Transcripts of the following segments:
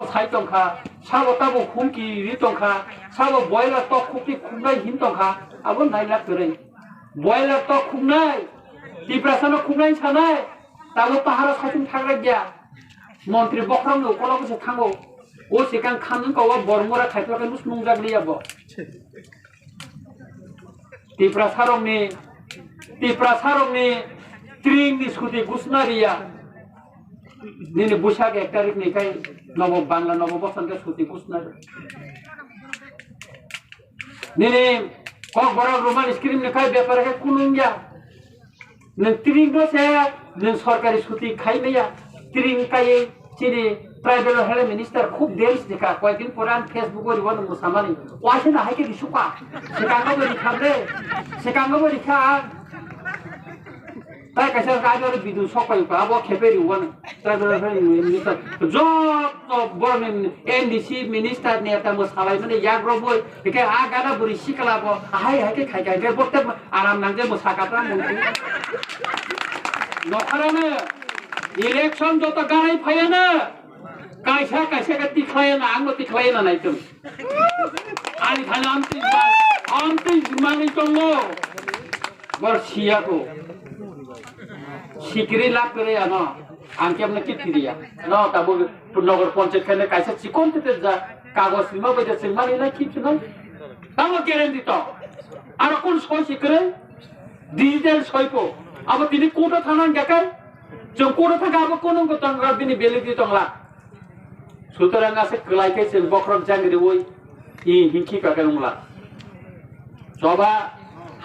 사이 똥카 사고 따고 굶기 리 똥카 사고 보일러 또 굽기 굽나이 힘 똥카 아번 나이락 그래 보일러 또 굽나이 디프라사노 굽나이 차나이 따고 파하라 사진 타그라기야 মন্ত্রী বকরম কোলা বসে থাঙ্গো ও সেখান খান কওয়া বর্মরা খাইতলাকে নুস নুংজাগ লিয়াব তিপ্রা সারংনি ত্রিংনি সুতি গুসনারিয়া নিনে বৈশাখ 1 তারিখ নিকাই নব বাংলা নববর্ষকে সুতি গুসনারি নিনে কক বড় রোমান স্ক্রিন নিকাই ব্যাপারে কুনুঙ্গা নং ত্রিং দসে নং সরকারি সুতি খাইনায়া ত্রিং কাই চিনি ট্রাইবেল হেলথ মিনিস্টার খুব দেশ দেখা কয়েকদিন পরে আমি ফেসবুকে রিবন মুসামানি ওয়াসে না হাইকে দিশুকা সেকাঙ্গবো রিখাবে সেকাঙ্গবো রিখা তাই কাছে রাজর বিদু সকাইপা আবো খেপে রিবন ট্রাইবেল হেলথ মিনিস্টার জব বর্মেন এনডিসি মিনিস্টার নেতা মুসালাই মানে ইয়াগ্রবই একে আগানা বুড়ি শিকলাবো হাই হাইকে খাইকে বটে আরাম নাংজে মুসাকাতা মন্ত্রী নখারানে ইলেকশন যত গাড়াই ফাইয়া না কাইসা কাইসা তিখায় না আঙ্গ তিখায় না নাইতুম আনি খালা আমতি মানে চলো বর সিয়াকো সিকরি লাভ করে আনো আনকে আপনি কি দিয়া ন তাবো নগর পঞ্চায়েত খানে কাইসা চিকন তেতে যা কাগজ সিমা বইতে সিমানি না কিছু নাই তাও গ্যারান্টি তো আর কোন সই সিকরে ডিজিটাল সইপো আবার তিনি কোটা থানান দেখায় जों कोन थाखा आबो कोन को तंग्रा बिनि बेलिदि तंगला सुतरां आसे कलाइकै जों बख्रम जांगिरि ओइ इ हिंखि कागंला सभा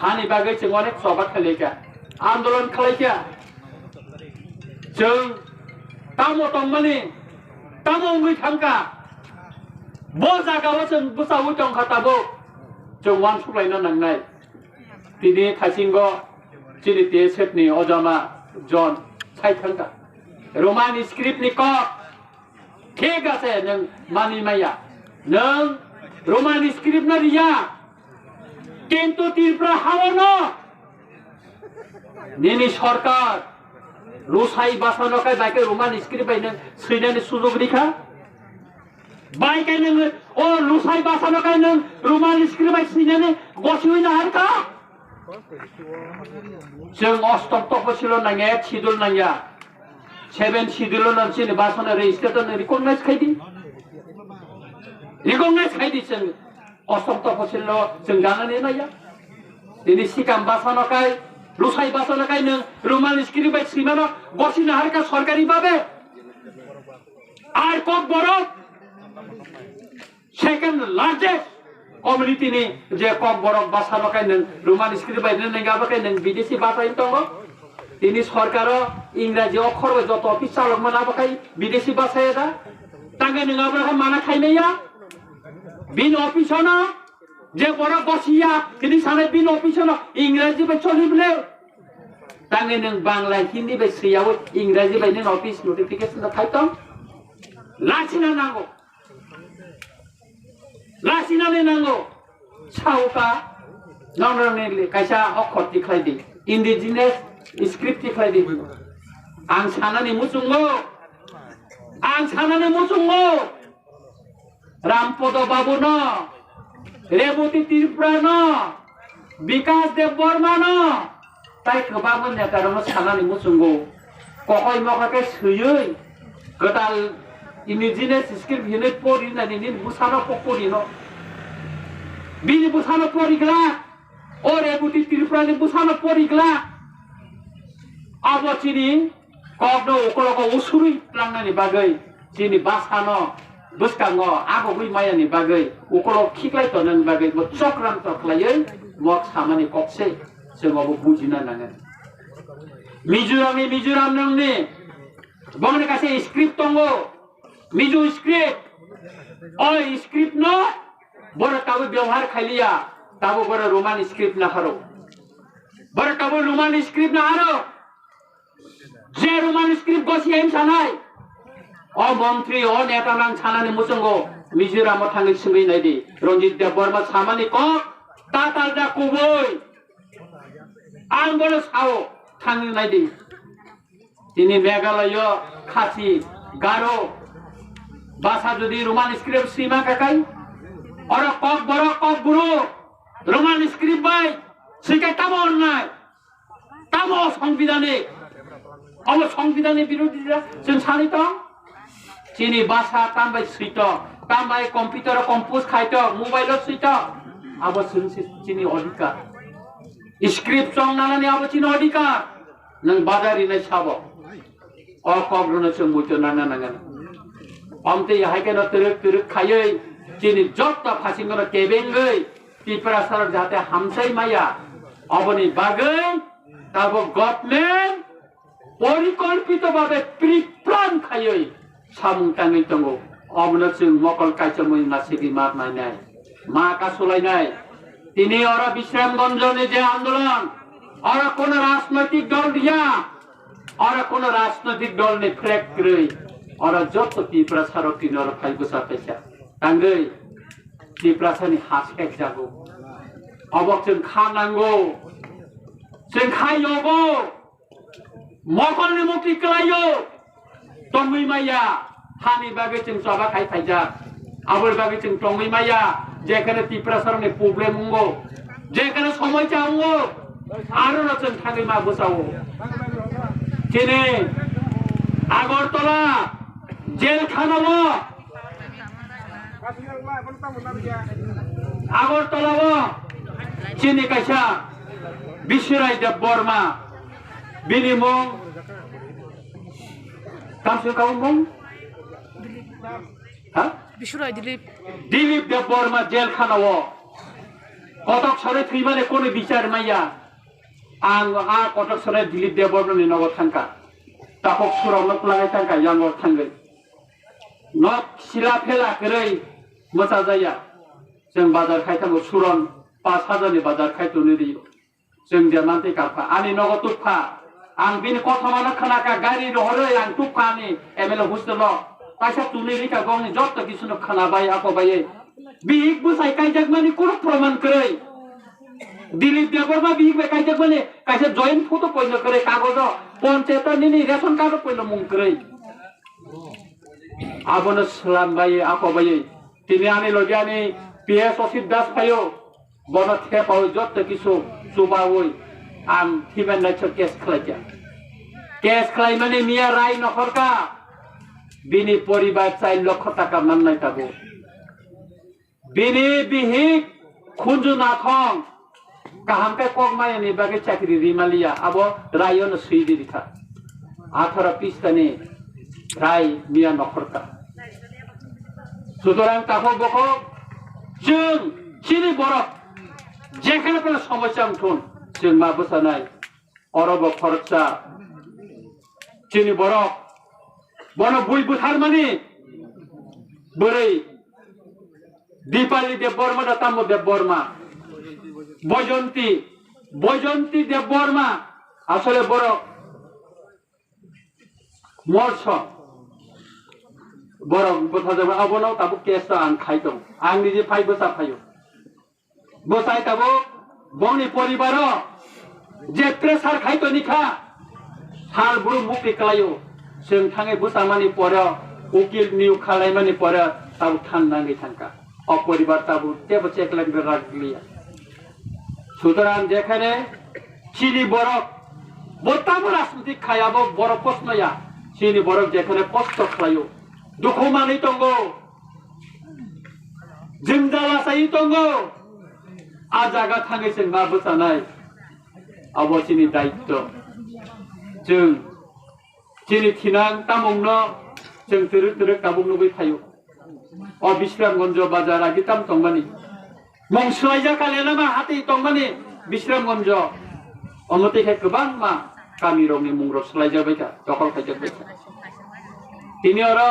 हानि बागै जों अनेक सभा खालायका आन्दोलन खालायका जों तामो तंमानि तामो उइ थांका बो जागाव जों बुसावै तंखा ताबो जों वान सुलायनो नांनाय दिनै थासिंग चिनि तेसेटनि अजामा जन साइथांगा रोमान स्क्रिप्ट नि क ठीक আছে नों मानि माया नों रोमान स्क्रिप्ट ना रिया কিন্তু ত্রিপুরা হাওনো নিনি সরকার রুসাই বাসানকাই বাইকে রোমান স্ক্রিপ্ট বাইনে সৈনানি সুযোগ রিখা বাইকে নों ও রুসাই বাসানকাই নों রোমান স্ক্রিপ্ট বাই সৈনানি গসুই না হারকা जों अष्टम तपसिल नांगे सिदुल नांगिया 7 सिदुल नांसिनि बासना रेजिस्ट्रेशन रिकगनाइज खाइदि जों अष्टम तपसिल जों जानानै नाया दिनै सिगां बासनकाय लुसाइ बासनकाय नों रोमान स्क्रिप्ट बाय सिमानो गसिना हारका सरकारि भाबे আর কক বড় सेकेंड लार्जेस्ट कम्युनिटी नि जे कक बरक बासाबाखाय नों रोमान स्क्रिप्ट बायनो नोंगाबाखाय नों विदेशी बासाय दङ दिनै सरकार इंराजी अक्षर जत अफिस चालक मानाबाखाय विदेशी बासाय दा तांगे नोंगाबाखाय माना खायनाया बिन अफिसनो जे बरक बसिया दिनै साने बिन अफिसनो इंराजी बाय चलिबले तांगे नों बांला हिन्दी बाय सैयाव इंराजी बाय नों अफिस नोटिफिकेशन थायतम लासिना नांगौ लासिनानै नांगौ साउका नंरने कायसा अक्षर दिखायदि इन्डिजिनियास स्क्रिप्ट दिखायदि आं सानानै मुसुंगो रामपद बाबू न रेवती त्रिपुरा न विकास देव बर्मा न ताइ गोबां नेतारनो सानानै मुसुंगो कखय मखाके सयै गोदाल इन्डिजिनियास स्क्रिप्ट हिने परि नानि नि बुसानो पकरिनो बिनि बुसानो परिग्ला ओ रेवती त्रिपुरानि बुसानो परिग्ला आबचिनि कगनो ओकलको उसुरि लांनानि बागै जिनि बासानो बुसकांगो आगोबै मायानि बागै ओकलो खिक्लाय तननि बागै म चक्रान्त खालायै मक सामानि कक्से जोंबो बुजिना नांगोन मिजोराम नोंनि बंनि कासे स्क्रिप्ट दंगो मिजो स्क्रिप्ट ओ स्क्रिप्ट न बड़ा ताबो व्यवहार खालिया ताबो बड़ा रोमान स्क्रिप्ट ना हारो बड़ा ताबो रोमान स्क्रिप्ट ना हारो जे रोमान स्क्रिप्ट गसी एम सानाय ओ मंत्री ओ नेता नां सानानि मुसंगो मिजोराम थांगै सिंगै नायदि रंजित देव बर्मा सामानि क ताताल दा कुबोय आं बड़ा साव थांगै नायदि दिनै मेघालय खासि गारो bahasa jadi Roman script sima kakai orang kok borok kok buru Roman script baik sikai tamo nai tamo সংবিধানে অব সংবিধানের বিরোধীরা जों सानै दं চিনি ভাষা তামবাই সুইত তামবাই কম্পিউটার কম্পোজ খাইত মোবাইল সুইত আবো চিনি অধিকার স্ক্রিপ্ট সং নানানি আবো চিনি অধিকার नों बाजारि नाय साबो अ कग्रनो जों मुइतो नाना नांगोन अमते हायकेनो तुरुक खायै चिनि जत्ता फासिंगनो केबेंगै तिपरा सर जाते हामसाय माया अबनि बागै ताबो गभर्नमेन्ट परिकल्पितभावे प्रिप्लान खायै सामुं ताङै दंगो अबनो जों मकल कायचमै मासिगि मार नायनाय मा का सलायनाय तिनि अरा विश्रामगंजनि जे आंदोलन और कोन राजनैतिक दल दिया और कोन राजनैतिक दल ने फ्लैग करे और जत त्रिपुरा सारो किनर फाइबसा पैसा तांगै त्रिपुरा सानि हासकेक जागो अबक जों खानांगौ जों खायगौ मकलनि मुक्ति कलायो तंगै माया हानि बागै जों सभा खाय फाइजा आबर बागै जों तंगै माया जेखाने त्रिपुरा सारनि प्रब्लेम हंगो जेखाने समय चांगो आरो जों थाङै मा बोसावो दिनै आगरतला जेलखानाव आगरतलाव चिनि कायसा बिश्वराय देव बर्मा बिनि मुं कामसे काउ मुं बिश्वराय दिलीप देव बर्मा जेलखानाव कटक सरे थैमाने कोने बिचार माया आं कटक सरे दिलीप देव बर्मानि नगद थांका तापक सुराव नक लागाय थांका यांगो थांगै नक सिला फेला करै मोसा जाया जों बाजार खायथांगो सुरन 5000नि बाजार खायथ'नो दियो जों जेमानते काफा आनि नगद तुफा आं बिनि कथमानो खोनाका गारि रहरै आं तुफानि एमएलए हुस्टल पाइसा तुनि रिका गंनि जत्त किसुनो खोनाबाय आकोबायै बिहिक बुसाय कायजाक मानि कुरो प्रमाण करै दिलीप देवबर्मा बिहिक बाय कायजाक मानि कायसे जॉइंट फोटो पयनो करै कागज पञ्चायतनि रेशन कार्ड पयनो मुं करै आबनो सलामबायै आकोबायै तिनि आनि लगियानि पीएस असित दास फायो बन थेपाव जत्त किसु सुबावै आं हिमेन नाइचर केस खालायजा केस खालाय मानि मिया राय नखरका बिनि परिबार 4 लाख टाका माननाय ताबो बिनि बिहिक खुंजु नाथं काहामके कगमायनि बागै चाकरी रिमालिया आबो रायन सुइदिरिखा 18 पिस्तानि राय मिया नखरका सुतरां ताखौ बखौ जों सिनि बरफ जेखाने पेला समस्या उठुन जों मा बोसानाय अरब खरचा सिनि बरफ बन बुइ बुथार मानि बोरै दीपाली देव बर्मा दातामो देव बर्मा बयजंती देव बर्मा आसले बड़ मर्स बड़ बथा जाबा आबनाव ताबो केस आं खायदों आं निजे फाइ बोसा फायो बोसाय ताबो बंनि परिबार जे प्रेसार खायदनिखा हाल बुरु मुक्ति खालायो जों थाङै बोसामानि परे उकिल निउ खालायमानि परे ताबो थांनाङै थांका अपरिबार ताबो तेबो चेकलाइन रागलिया सुतरां जेखाने चिनि बरफ बत्ताबो राजनीतिक खायाबो बरफ प्रश्नया चिनि बरफ जेखाने कष्ट खालायो दुखु मानि दंगो जिंजाला साइ दंगो आ जागा थाङै जों मा बोसानाय अब चिनि दायित्व जों चिनि थिनां तामुंनो जों तुरुक ताबुंनोबो थायो अ विश्रामगंज बाजार आगिताम तंगमानि मंसलायजा कालेना मा हाति तंगमानि विश्रामगंज अमतेखे गोबां मा गामि रंनि मुंग्र सलायजाबायथा दखल खायजाबायथा तिनि अरा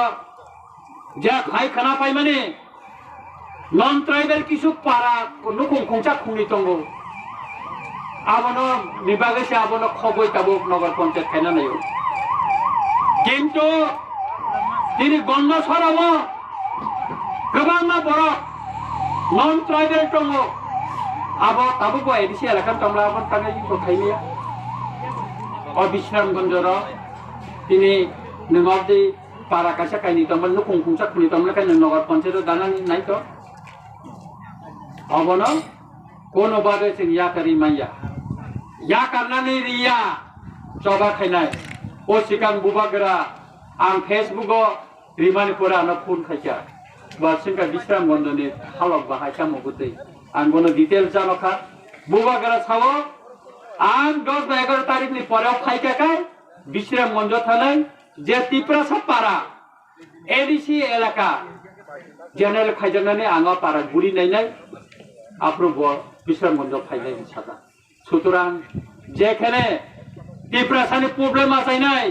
जा फाइ खाना फाइ माने नन ट्राइबेल किसु पारा नुखुं खंसा खुंनि तंगो आबनो निबागैसे आबनो खबै ताबो नगर पञ्चायत खायना नायो किन्तु तिनि गन्ध सराव गोबां बरफ नन ट्राइबेल दङ आबो ताबो बायदिसि एलाकान तंला आबो ताङै गथायनिया अ विश्रामगंजर तिनि नङाबदि para kaisa kaini tongman nukung kungsa kuli tongman kaini nogar panchayat dana nai to abono kono bade sing ya kari maya ya karna ni ria coba khainai o sikang bubagra ang Facebook o rimani pura ana phone khaisa ba singka bisram gondoni halok bahai chamo gutei ang gono detail janokha bubagra sawo ang 10 বা 11 তারিখ ni pore khaika kai bisram gonjo thanai je tiprasa para ADC এলাকা general খাইজানানে আঙা পারা গুড়ি নাই নাই আপ্রব বিশ্রামগঞ্জ ফাইলাই সাদা সুতরাং যেখানে তিপ্রাসানি প্রবলেম আছে নাই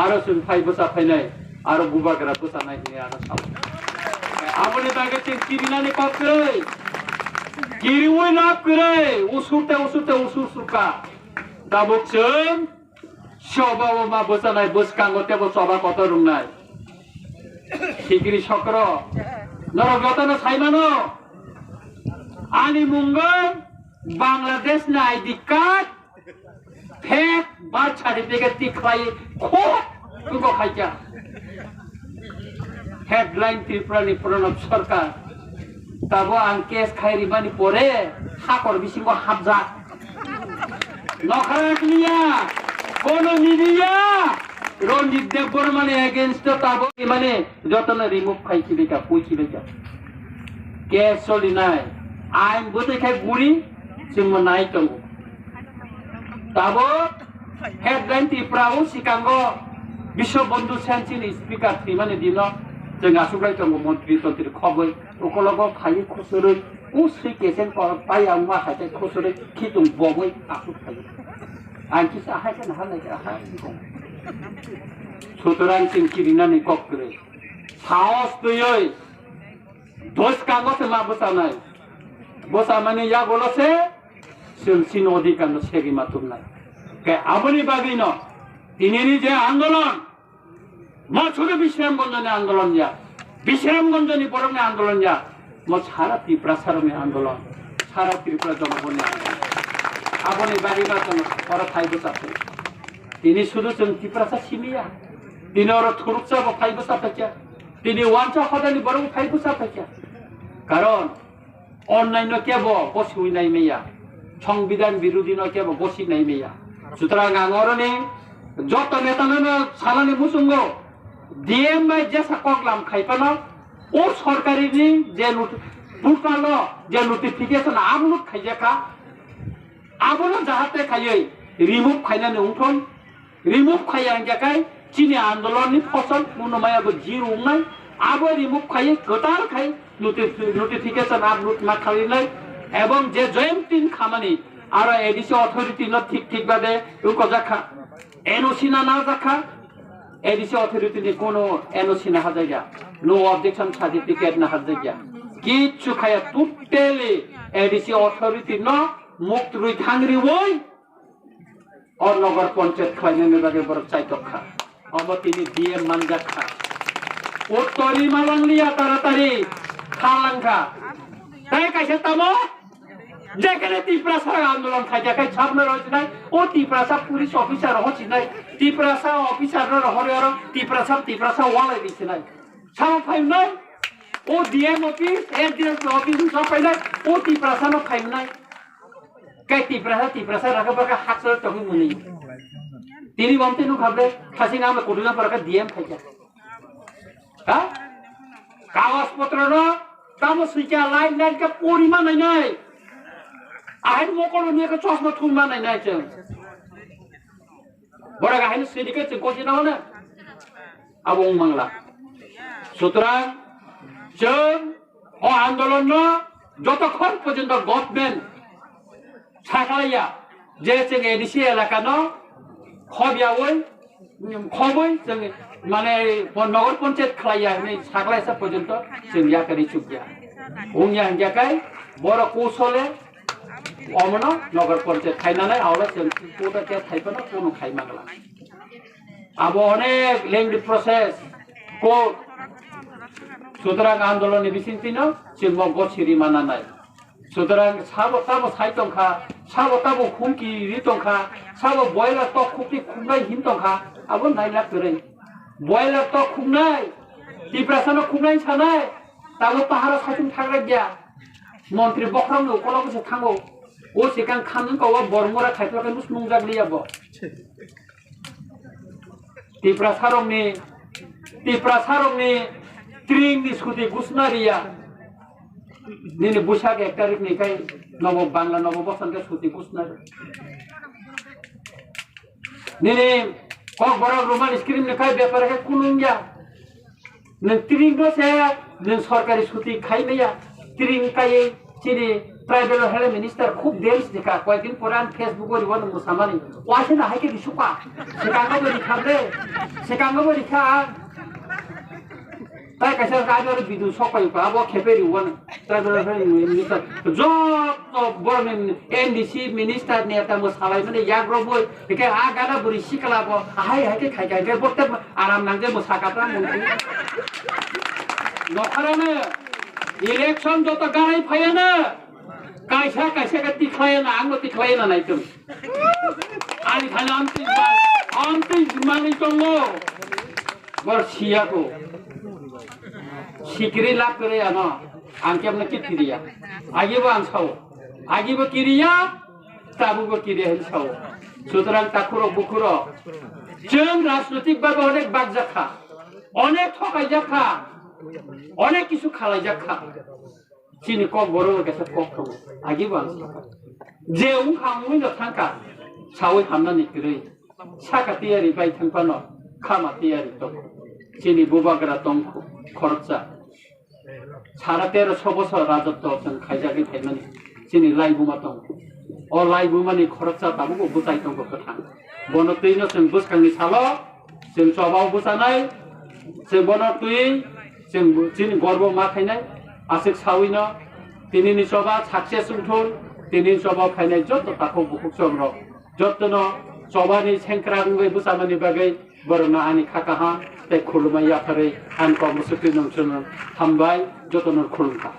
আরো সুন ফাই বসা ফাইলাই আরো বুবাগরা বসা নাই নি আরো সাব আপনি তাকে চিরিনানি কপ করে কিরিওই লাভ করে উসুরতে উসুরকা দাবকছেন সবাও মা বসা নাই বস কাঙ্গতে বস সবা কত রুম নাই Sikiri Sokro, Norogotano Saimano, Ani Mungon, Bangladesh na ID card, fake birth certificate tiklai, ko, tuko khaja. Headline Tripurani Pranab Sarkar, tabo ang case khairi bani pore, hakor bisingo habza. Nokharak niya, kono niya. রঞ্জিত দেব বর্মনে against তাবো মানে যতন remove খাইছি বেকা কইছি বেকা case চলি নাই আইন বতে খাই গুড়ি সিম নাই তঙ্গ তাবো হেডলাইন ত্রিপুরাও সিকাঙ্গ বিশ্ববন্ধু সেন্সিন স্পিকার মানে দিন जों आसुग्राय तंग मन्त्रि तन्त्रि खबै ओकलग खालि खुसुरै उ सै केसेन पर पाइ आं मा खाते खुसुरै खितुं बमै आसु खालि आं किसा हायकेन हानाय हा সুতরাং চিনকিরিনানি কক করে সাহস তুই দোষ কাগজে মা বসা নাই বসা মানে ইয়া বলছে সিন অধিকার সেগি মাতুম নাই কে আপনি বাগি ন তিনি যে আন্দোলন মা শুধু বিশ্রামগঞ্জনে আন্দোলন যা বিশ্রামগঞ্জনি বরমে আন্দোলন যা মো সারা ত্রিপুরা সারমে আন্দোলন সারা ত্রিপুরা জনগণের আন্দোলন আপনি বাড়ি বাঁচানো ওরা খাই বসাতে তিনি শুধু ত্রিপুরা সিমিয়া তিনি ওরা থুরুকসা বা ফাইব সাপেচা তিনি ওয়ানচা হদানি বরং ফাইব সাপেচা কারণ অন্যান্য কেব বসুই নাই মেয়া সংবিধান বিরোধী ন কেব বসি নাই মেয়া সুতরাং আঙরনে যত নেতানো সালানি মুসুঙ্গ ডিএম বাই যে সকলাম খাইপানো ও সরকারি যে পুরকালো যে নোটিফিকেশন আপলোড খাইজাকা আবনো যাহাতে খাইयै রিমুভ খাইনানি উঠন রিমুভ খাইয়া জায়গায় চীনে আন্দোলননি ফসল পূর্ণমায়াগো জিরো নাই আবার রিমুভ খাইয়ে গোটার খাই নোটিফিকেশন আপলোড মা খাইলাই এবং যে জয়েন্টিন খামানি আর এডিসি অথরিটি ন ঠিক ভাবে উক জাখা এনওসি না জাখা এডিসি অথরিটি নি কোনো এনওসি না হাজাইয়া নো অবজেকশন সার্টিফিকেট না হাজাইয়া কিচ্ছু খাইয়া টোটালি এডিসি অথরিটি ন মুক্ত রুই থাংরি ওই और नगर पंचायत खाने लगे बर चाइतखा अब তিনি ডিএম মানজাখা ও তরি মালাং লিয়া তাড়াতাড়ি খালাংখা তাই কাছে তামো যেখানে ত্রিপুরা আন্দোলন খাইয়া খাই সামনে রয়েছে নাই ও ত্রিপুরা পুলিশ অফিসার হচ্ছে নাই ত্রিপুরা অফিসার হরে আর ত্রিপুরা ওয়ালাই দিচ্ছে নাই সারা ফাইভ নাই ও ডিএম অফিস এডিএস অফিস সব পাই নাই ও ত্রিপুরা ফাইভ নাই Kay tiprasa raga baka haksar togi muni. Tini bamte nu khabre khasi nama koduna paraka DM khaja. Ha? Kawas potro no tamo suicha line ka porima nai nai. Ahin mokolo ni ka chosma thuma nai nai chang. Bora ga hin sidike chkoji na na. Abong mangla. Sutrang jeng o andolon no jotokhon porjonto government সাকাইয়া যে जों ADC এলাকা ন খবিয়াওই খবই जों মানে নগর পঞ্চায়েত খাইয়া नै সাকলাইসা পর্যন্ত जों ইয়াকারি চুকিয়া ওংয়া জায়গায় বড় কৌশলে অমন নগর পঞ্চায়েত খাইনাनै আওলা जों কোটাতে খাইপানো কোনো খাইমাগলা আবো অনেক লেংদি প্রসেস কো সুতরাং আন্দোলনের বিচিন্তিনো जों মগছিরি মানা নাই সুতরাং সাবো তাবো সাইতংখা সাবো তাবো খুমকি রিতংখা সাবো বয়লা তো খুবটি খুবলাই হিনতংখা আবো নাইলা করে बयलार तो खुबनाय टिप्रासानो खुबनाय सानाय दाबो पाहाराव सायथिं थाग्रा गैया मन्त्रि बख्रामनो कलावसो थांगौ ओ सिगां खानजों गावा बरमरा खायफ्लाखौ मुंजाग्लियाबो टिप्रासारंनि ट्रिंनि स्कुटि गुसनारिया दिनै बैसाग 1 तारिखनिफ्राय बांला नबबर्षनिफ्राय स्कुटि गुसनारि दिनै ककबराव रमान स्क्रिमनिफ्राय बेपारखौ खुलुंगिया नों ट्रिं दसे नों सरकारि स्कुटि खायनाया ट्रिं कायै चिनि ट्राइबेल हेल्थ मिनिस्टार खूब देश दिखा कয়েকদিন পরে ফেসবুক ওর বন মুসামানি ওয়াসে না হাইকে দিশুকা সেকাঙ্গো বরিখাবে সেকাঙ্গো বরিখা তাই কাছে রাজর বিদু সকাইপা আবো খেপেরি ওয়ান ট্রাইবেল হেল্থ মিনিস্টার জব বর্মেন এনডিসি মিনিস্টার নেতা মুসালাই মানে ইয়াগ্রো বই একে আগানা বরি শিকলাবো হাই হাইকে খাইগাইবে বটে আরাম নাংজে মুসাকাতা মন্ত্রী নখারানে ইলেকশন যত গাড়াই ফায়ানা কাইসা কাইসা তিখায়না আঙ্গ তিখায়না নাইতুম আনি খালি আমতি মানি চলো বর সিয়াকো সিকরি লাভ করে আনো আনকে আপনি কি কিরিয়া আগেবো আং সাও আগেবো কিরিয়া তাবুবো কিরিয়া হেন সাও সুতরাং তাকুরো বুকুরো जों राजनैतिक भाবে অনেক বাগজাখা অনেক ঠকাইজাখা অনেক কিছু খালাইজাখা চিনি কক বড় গেছে কক দङ আগেबो आं जे उखामुइ न थांका सावै हामनानै गरै साका तियारि बाय थांफानो खामा तियारि दङ चिनि बुबाग्रा दङ खरचा सारा 1300 বছর রাজত্ব जों खायजाखै थाइमानि चिनि लाइबुमा दङ अ लाइबुमानि खरचा दाबो बुजाय दङ खोथा बनतैनो जों बुसखांनि साल' जों सबाव बुजानाय जों बनतुइ जों चिनि गर्व माखायनाय आसिक सावैनो दिनैनि सभा साक्सेसफुल दिनैनि सभा फायनाय जत ताखौ बुकुक समर जतनो सभानि सेंक्रांगै बुसामानि बागै बरना आनि खाकाहा ते खुलुमाया फारै आन कमसुति नंसुन हामबाय जतनो खुलुमखा